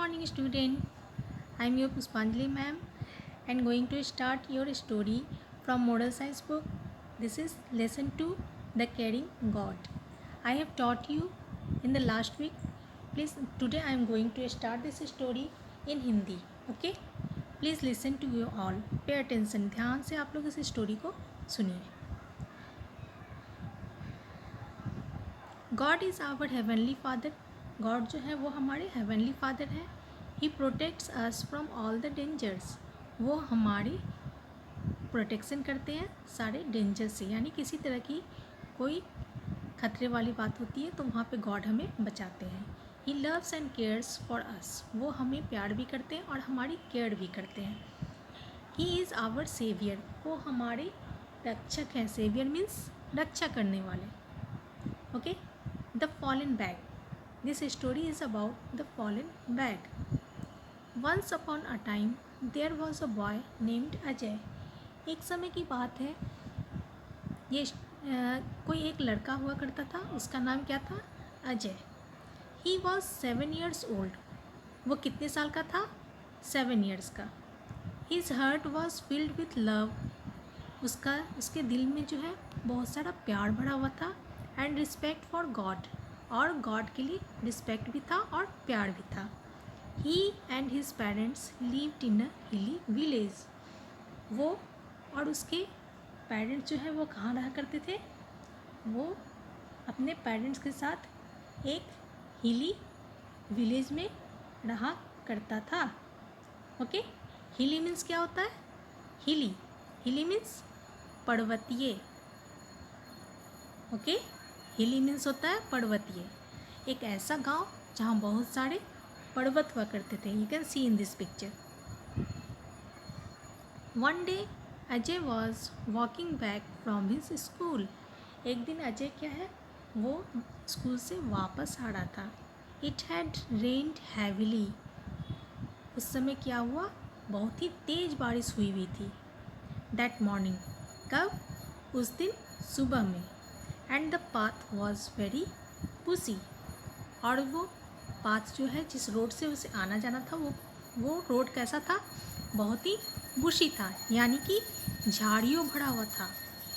morning student. I am your Puspanjali ma'am and going to start your story from Model Science book. This is lesson 2, The Caring God. I have taught you in the last week. Please today I am going to start this story in Hindi. Okay? Please listen to you all. Pay attention. ध्यान से आप लोग इस story को सुनिए. God is our heavenly father. God जो है वो हमारे heavenly father है. He protects us from all the dangers. वो हमारी प्रोटेक्शन करते हैं सारे डेंजर से, यानी किसी तरह की कोई खतरे वाली बात होती है तो वहाँ पे गॉड हमें बचाते हैं. He loves and cares for us. वो हमें प्यार भी करते हैं और हमारी केयर भी करते हैं. He is our savior. वो हमारे रक्षक हैं. Savior means रक्षा करने वाले. Okay? The fallen bag. This story is about the fallen bag. Once upon a time, there was a boy named Ajay. एक समय की बात है, ये कोई एक लड़का हुआ करता था. उसका नाम क्या था? Ajay. He was 7 years old. वो कितने साल का था? 7 years का. His heart was filled with love. उसके दिल में जो है बहुत सारा प्यार भरा हुआ था. एंड रिस्पेक्ट फॉर गॉड, और गॉड के लिए रिस्पेक्ट भी था और प्यार भी था. He and his parents lived in a hilly village. वो और उसके पेरेंट्स जो है वो कहाँ रहा करते थे? वो अपने पेरेंट्स के साथ एक हिली विलेज में रहा करता था. ओके. हिली मीन्स क्या होता है? हिली मीन्स पर्वतीय. ओके. हिली मीन्स होता है पर्वतीय. एक ऐसा गांव जहां बहुत सारे पर्वत हुआ करते थे. You can see in this picture. One day Ajay was walking back from his school. एक दिन अजय क्या है, वो स्कूल से वापस आ रहा था. It had rained heavily. उस समय क्या हुआ? बहुत ही तेज़ बारिश हुई थी. That morning. कब? उस दिन सुबह में. And the path was very bushy. और वो पाथ जो है, जिस रोड से उसे आना जाना था, वो रोड कैसा था? बहुत ही बुशी था, यानी कि झाड़ियों भरा हुआ था.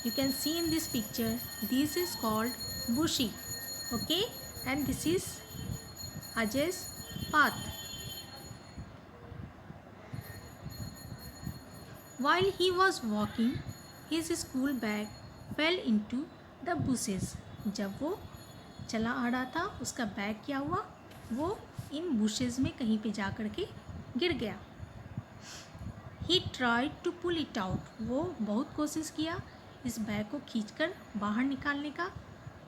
You can see in this picture, this is called bushy. Okay. And this is Ajay's path. While he was walking, his school bag fell into the bushes. जब वो चला आ रहा था, उसका बैग क्या हुआ? वो इन बुशेज में कहीं पे जा कर के गिर गया. He tried to pull it out. वो बहुत कोशिश किया इस बैग को खींचकर बाहर निकालने का,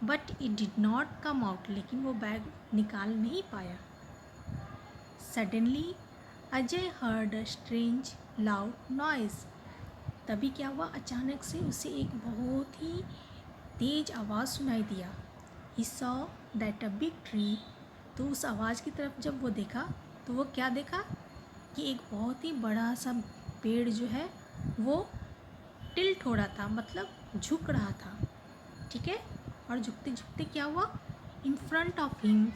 but it did not come out. लेकिन वो बैग निकाल नहीं पाया. Suddenly Ajay heard a strange loud noise. तभी क्या हुआ? अचानक से उसे एक बहुत ही तेज आवाज़ सुनाई दिया. He saw that a big tree. तो उस आवाज़ की तरफ जब वो देखा तो वो क्या देखा कि एक बहुत ही बड़ा सा पेड़ जो है वो टिल्ट हो रहा था, मतलब झुक रहा था. ठीक है. और झुकते झुकते क्या हुआ? In front of him.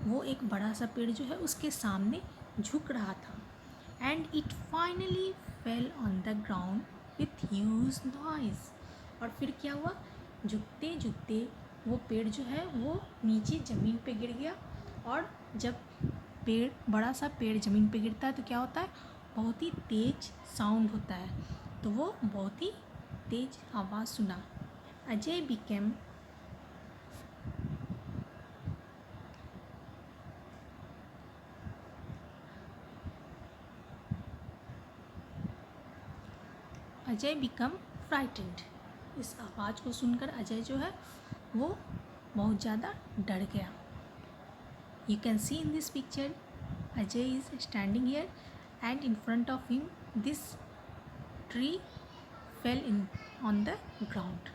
वो एक बड़ा सा पेड़ जो है उसके सामने झुक रहा था. And it finally fell on the ground with huge noise. और फिर क्या हुआ? झुकते झुकते वो पेड़ जो है वो नीचे ज़मीन पे गिर गया. और जब बड़ा सा पेड़ ज़मीन पे गिरता है तो क्या होता है? बहुत ही तेज साउंड होता है. तो वो बहुत ही तेज आवाज़ सुना. Ajay became frightened. इस आवाज़ को सुनकर अजय जो है वो बहुत ज़्यादा डर गया. You can see in this picture, Ajay is standing here and in front of him this tree fail in on the ground.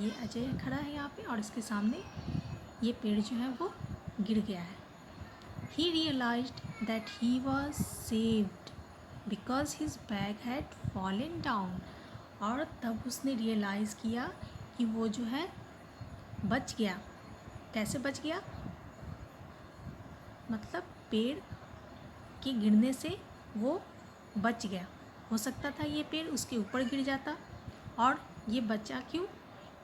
ये अजय खड़ा है यहाँ पे और इसके सामने ये पेड़ जो है वो गिर गया है. He realised that he was saved because his bag had fallen down. और तब उसने रियलाइज़ किया कि वो जो है बच गया. कैसे बच गया? मतलब पेड़ के गिरने से वो बच गया। हो सकता था ये पेड़ उसके ऊपर गिर जाता, और ये बचा क्यों?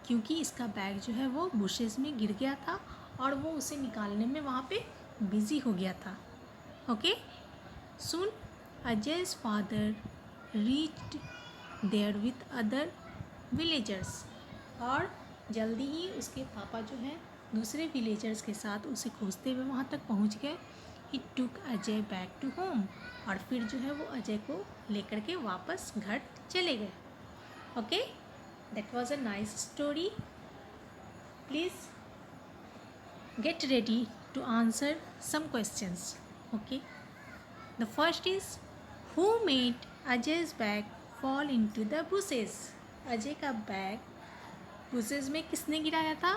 क्योंकि इसका बैग जो है वो बुशेस में गिर गया था और वो उसे निकालने में वहाँ पे बिजी हो गया था। Okay, soon Ajay's father reached there with other villagers, और जल्दी ही उसके पापा जो हैं दूसरे विलेजर्स के साथ उसे खोजते हुए वहाँ तक पहुँच गए। ही टुक अजय बैक टू होम, और फिर जो है वो अजय को लेकर के वापस घर चले गए। Okay, that was a nice story. Please get ready to answer some questions. Okay, the first is, who made Ajay's bag fall into the bushes? Ajay का बैग bushes में किसने गिराया था?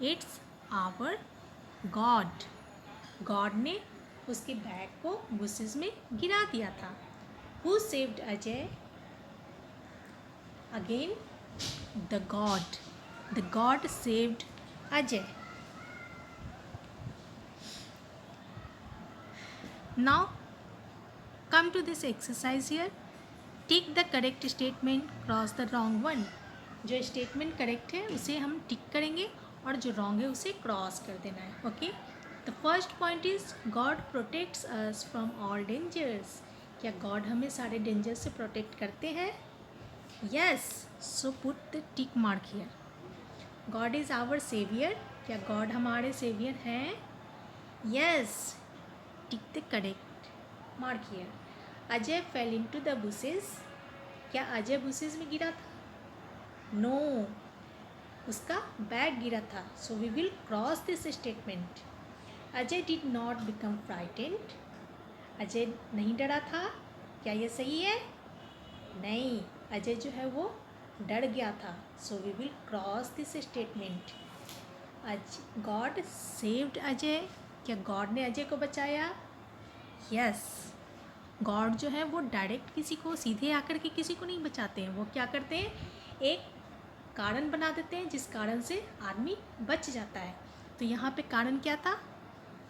It's our God. God ने उसके bag को bushes में गिरा दिया था। Who saved Ajay? Again, the God. The God saved Ajay. Now come to this exercise here. Tick the correct statement, cross the wrong one. जो स्टेटमेंट करेक्ट है उसे हम टिक करेंगे और जो रॉन्ग है उसे क्रॉस कर देना है। Okay, the first point is God protects us from all dangers. क्या गॉड हमें सारे डेंजर से प्रोटेक्ट करते हैं? Yes, so put the tick mark here. God is our saviour. क्या गॉड हमारे सेवियर हैं? Yes, tick the correct mark here. Ajay fell into the bushes. क्या अजय बुशेस में गिरा था? नो, उसका बैग गिरा था। So we will cross this statement. Ajay did not become frightened. Ajay नहीं डरा था। क्या ये सही है? नहीं, अजय जो है वो डर गया था। So we will cross this statement. God saved Ajay. क्या गॉड ने अजय को बचाया? यस, गॉड जो है वो डायरेक्ट किसी को सीधे आकर के किसी को नहीं बचाते हैं। वो क्या करते हैं, एक कारण बना देते हैं जिस कारण से आदमी बच जाता है। तो यहाँ पे कारण क्या था?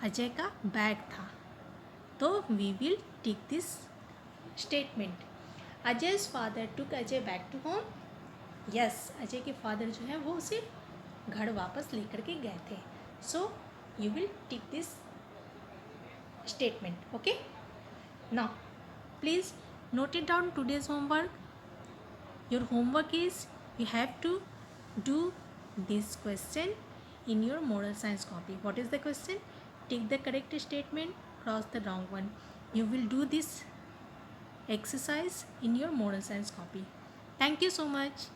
अजय का बैग था। तो we will tick this statement. Ajay's father took Ajay back to home. Yes, Ajay के फादर जो है वो उसे घर वापस लेकर के गए थे। So you will tick this statement. Okay, now please note it down today's homework. Your homework is, you have to do this question in your moral science copy. What is the question? Take the correct statement, cross the wrong one. You will do this exercise in your moral science copy. Thank you so much.